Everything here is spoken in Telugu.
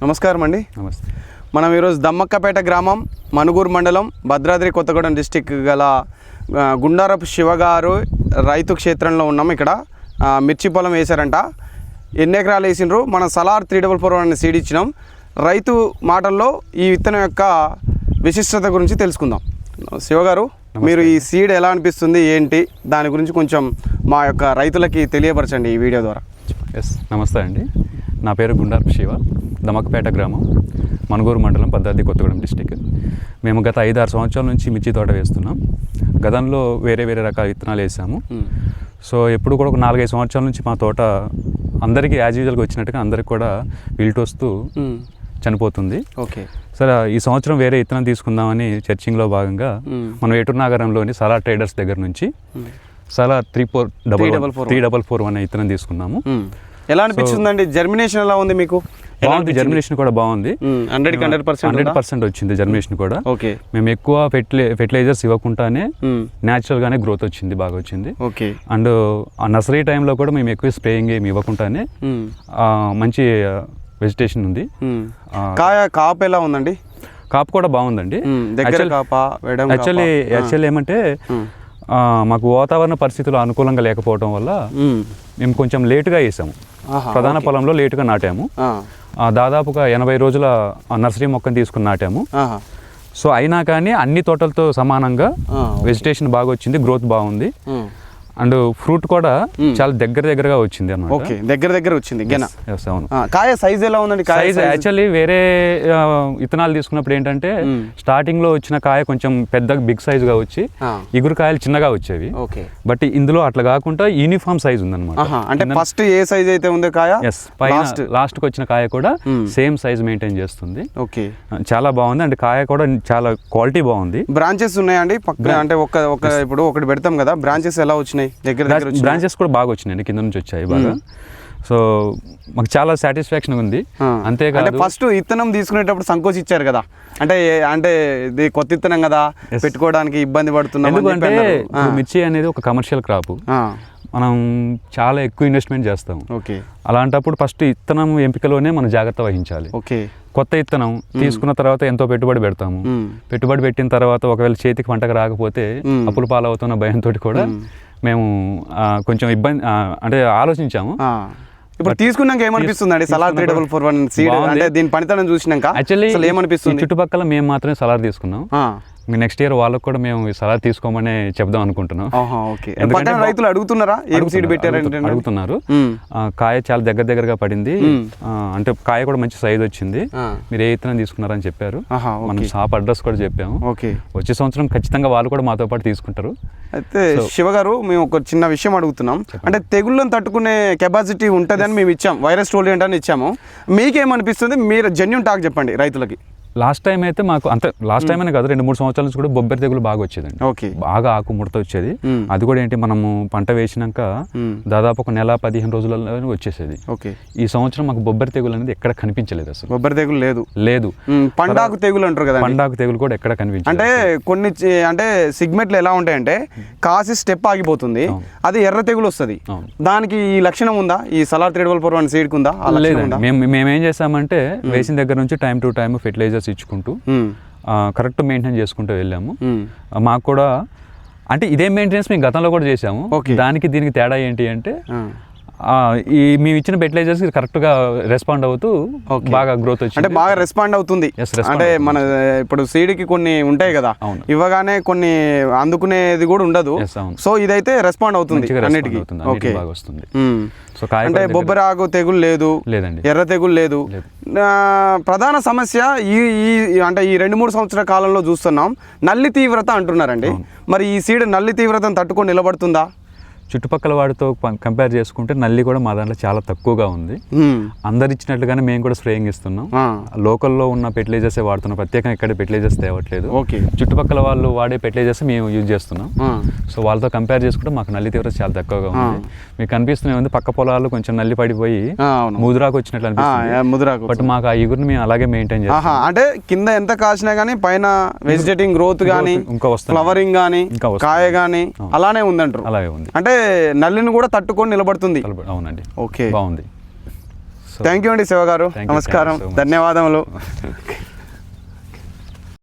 నమస్కారం అండి. నమస్తే. మనం ఈరోజు దమ్మక్కపేట గ్రామం, మనుగూరు మండలం, భద్రాద్రి కొత్తగూడెం డిస్టిక్ గల గుండారపు శివగారు రైతు క్షేత్రంలో ఉన్నాం. ఇక్కడ మిర్చి పొలం వేశారంట. ఎన్ని ఎకరాలు వేసినారు? మనం సలార్ 344 అనే సీడ్ ఇచ్చినాం. రైతు మాటల్లో ఈ విత్తనం యొక్క విశిష్టత గురించి తెలుసుకుందాం. శివగారు, మీరు ఈ సీడ్ ఎలా అనిపిస్తుంది, ఏంటి దాని గురించి కొంచెం మా యొక్క రైతులకి తెలియపరచండి ఈ వీడియో ద్వారా. నమస్తే అండి. నా పేరు గుండారపు శివ, దమ్మక్కపేట గ్రామం, మనుగూరు మండలం, భద్రాద్రి కొత్తగూడెం డిస్టిక్. మేము గత 5-6 సంవత్సరాల నుంచి మిర్చి తోట వేస్తున్నాం. గతంలో వేరే రకాల విత్తనాలు వేసాము. సో ఎప్పుడు కూడా ఒక 4-5 సంవత్సరాల నుంచి మా తోట అందరికీ యాజ్ యూజువల్గా వచ్చినట్టుగా అందరికి కూడా విల్ట్ వస్తూ చనిపోతుంది. ఓకే, సరే ఈ సంవత్సరం వేరే విత్తనం తీసుకుందామని చర్చింగ్లో భాగంగా మనం ఏటూరు నగరంలోని సలార్ ట్రేడర్స్ దగ్గర నుంచి సలార్ 344 అనే విత్తనం తీసుకున్నాము. ఎలా అనిపిస్తుందండి? జర్మినేషన్ ఎలా ఉంది మీకు? బాగుంది, జర్మినేషన్ కూడా బాగుంది. 100% వచ్చింది జర్మినేషన్ కూడా. ఓకే, మేము ఎక్కువ ఫెర్టిలైజర్స్ ఇవ్వకుండానే న్యాచురల్ గానే గ్రోత్ వచ్చింది, బాగా వచ్చింది. ఓకే, అండ్ ఆ నర్సరీ టైంలో కూడా మేము ఎక్కువ స్ప్రేయింగ్ ఏమి ఇవ్వకుండానే మంచి వెజిటేషన్ ఉంది. కాపు ఎలా ఉందండి? కాపు కూడా బాగుందండి. యాక్చువల్లీ ఏమంటే మాకు వాతావరణ పరిస్థితులు అనుకూలంగా లేకపోవడం వల్ల మేము కొంచెం లేటుగా వేసాము. ప్రధాన పొలంలో లేటుగా నాటాము. దాదాపుగా 80 రోజుల నర్సరీ మొక్కను తీసుకుని నాటాము. సో అయినా కానీ అన్ని తోటలతో సమానంగా వెజిటేషన్ బాగా వచ్చింది, గ్రోత్ బాగుంది. అండ్ ఫ్రూట్ కూడా చాలా దగ్గరగా వచ్చింది అన్నమాట. ఓకే, దగ్గర వచ్చింది. అవును. కాయ సైజ్ ఎలా ఉందండి? సైజ్ యాక్చువల్లీ వేరే విత్తనాలు తీసుకున్నప్పుడు ఏంటంటే స్టార్టింగ్ లో వచ్చిన కాయ కొంచెం పెద్ద బిగ్ సైజ్ గా వచ్చి ఇగురు కాయలు చిన్నగా వచ్చేవి. బట్ ఇందులో అట్లా కాకుండా యూనిఫామ్ సైజ్ ఉందన్నమాట. అంటే ఫస్ట్ ఏ సైజ్ అయితే ఉందో కాయ లాస్ట్ కి వచ్చిన కాయ కూడా సేమ్ సైజ్ మెయింటైన్ చేస్తుంది. ఓకే, చాలా బాగుంది. అండ్ కాయ కూడా చాలా క్వాలిటీ బాగుంది. బ్రాంచెస్ ఉన్నాయండి పక్కన? అంటే ఇప్పుడు ఒకటి పెడతాం కదా, బ్రాంచెస్ ఎలా వచ్చినాయి? బ్రాంచెస్ కూడా బాగా వచ్చినాయి, కింద నుంచి వచ్చాయి బాగా. సో మాకు చాలా సాటిస్ఫాక్షన్ ఉంది. అంతేకాదు ఫస్ట్ విత్తనం తీసుకునేటప్పుడు సంకోచించారు కదా, అంటే ఇది కొత్త విత్తనం కదా, పెట్టుకోవడానికి ఇబ్బంది పడుతున్నాం. ఎందుకంటే మిర్చి అనేది ఒక కమర్షియల్ క్రాప్, మనం చాలా ఎక్కువ ఇన్వెస్ట్మెంట్ చేస్తాం. ఓకే, అలాంటప్పుడు ఫస్ట్ విత్తనం ఎంపికలోనే మనం జాగ్రత్త వహించాలి. ఓకే, కొత్త విత్తనం తీసుకున్న తర్వాత ఎంతో పెట్టుబడి పెడతాము. పెట్టుబడి పెట్టిన తర్వాత ఒకవేళ చేతికి పంటకు రాకపోతే అప్పుల పాలవుతున్న భయంతో కూడా మేము కొంచెం ఇబ్బంది అంటే ఆలోచించాము. ఇప్పుడు తీసుకున్నాక ఏమనిపిస్తుంది అండి? సలార్ 344 సీడ్ అంటే దీని పనితనం చూసినాక యాక్చువల్లీ ఏమనిపిస్తుంది? చుట్టుపక్కల మేము మాత్రమే సలార్ తీసుకున్నాం. నెక్స్ట్ ఇయర్ వాళ్ళకు కూడా మేము సలార్ తీసుకోమని చెప్దాం అనుకుంటున్నాం. రైతులు అడుగుతున్నారా అడుగుతున్నారు. కాయ చాలా దగ్గరగా పడింది, అంటే కాయ కూడా మంచి సైజ్ వచ్చింది, మీరు ఏ విత్తనం తీసుకున్నారని చెప్పారు. మనం షాప్ అడ్రస్ కూడా చెప్పాము. వచ్చే సంవత్సరం ఖచ్చితంగా వాళ్ళు కూడా మాతో పాటు తీసుకుంటారు. అయితే శివగారు, మేము ఒక చిన్న విషయం అడుగుతున్నాం. అంటే తెగుళ్ళను తట్టుకునే కెపాసిటీ ఉంటుందని మేము ఇచ్చాం, వైరస్ టోలరెంట్ అని ఇచ్చాము. మీకేమనిపిస్తుంది? మీరు జెన్యూన్ టాక్ చెప్పండి రైతులకి. లాస్ట్ టైం అయితే మాకు అంత లాస్ట్ టైం అనే కాదు, 2-3 సంవత్సరాల నుంచి కూడా బొబ్బరి తెగులు బాగా వచ్చేదండి. బాగా ఆకు ముడత వచ్చేది. అది కూడా ఏంటి, మనము పంట వేసినాక దాదాపు ఒక నెల 15 రోజులలో వచ్చేసేది. ఈ సంవత్సరం మాకు బొబ్బరి తెగులు అనేది ఎక్కడ కనిపించలేదు. అసలు బొబ్బరి తెగులు లేదు. పండాకు తెగులు అంటారు కదా, పండాకు తెగులు కూడా ఎక్కడ కనిపించలేదు. అంటే కొన్ని అంటే సిగ్మెంట్లు ఎలా ఉంటాయంటే కాసి స్టెప్ ఆగిపోతుంది, అది ఎర్ర తెగులు వస్తుంది. దానికి ఈ లక్షణం ఉందా? ఈ సలార్ 344 సీడ్ ఉందా? మేమేం చేసామంటే వేసిన దగ్గర నుంచి టైం టు టైం ఫెర్టిలైజర్స్ ఇచ్చుకుంటూ కరెక్ట్ మెయింటైన్ చేసుకుంటూ వెళ్ళాము. మాకు కూడా అంటే ఇదే మెయింటెనెన్స్ మేము గతంలో కూడా చేసాము. దానికి దీనికి తేడా ఏంటి అంటే ఈ మేము ఇచ్చిన ఫెర్టిలైజర్స్ కరెక్ట్ గా రెస్పాండ్ అవుతూ బాగా గ్రోత్ వచ్చింది. అంటే బాగా రెస్పాండ్ అవుతుంది. అంటే మన ఇప్పుడు సీడ్ కి కొన్ని ఉంటాయి కదా, ఇవ్వగానే కొన్ని అందుకునేది కూడా ఉండదు. సో ఇదైతే రెస్పాండ్ అవుతుంది అన్నిటికీ. బాగా వస్తుంది. సో అంటే బొబ్బరి ఆకు తెగులు లేదండి, ఎర్ర తెగులు లేదు. ప్రధాన సమస్య అంటే ఈ 2-3 సంవత్సరాల కాలంలో చూస్తున్నాం, నల్లి తీవ్రత అంటున్నారండి. మరి ఈ సీడ్ నల్లి తీవ్రతను తట్టుకొని నిలబడుతుందా? చుట్టుపక్కల వాడితో కంపేర్ చేసుకుంటే నల్లి కూడా మా దాంట్లో చాలా తక్కువగా ఉంది. అందరు ఇచ్చినట్లుగానే మేము కూడా స్ప్రేయింగ్ ఇస్తున్నాం. లోకల్లో ఉన్న ఫెర్టిలైజర్సే వాడుతున్నాం, ప్రత్యేకంగా ఇక్కడ ఫెర్టిలైజర్స్ తేవట్లేదు. చుట్టుపక్కల వాళ్ళు వాడే ఫెర్టిలైజర్స్ మేము యూజ్ చేస్తున్నాం. సో వాళ్ళతో కంపేర్ చేసుకుంటే మాకు నల్లి తీవ్రత చాలా తక్కువగా ఉంది. మీకు కనిపిస్తుంది పక్క పొలాలు కొంచెం నల్లి పడిపోయి ముదురాకు వచ్చినట్లు అనిపిస్తుంది. బట్ మాకు ఆ ఇగురిని మేము అలాగే మెయింటైన్ చేస్తాం. అంటే కింద ఎంత కాసినా కానీ పైన వెజిటేటింగ్ గ్రోత్ కానీ, ఫ్లవరింగ్ కానీ, కాయ కానీ అలానే ఉందంటారు. అలాగే ఉంది. అంటే నల్లిని కూడా తట్టుకొని నిలబడుతుంది. అవునండి. ఓకే, బాగుంది. థ్యాంక్ యూ అండి శివ గారు, Thank you, నమస్కారం, thank you so much. ధన్యవాదములు.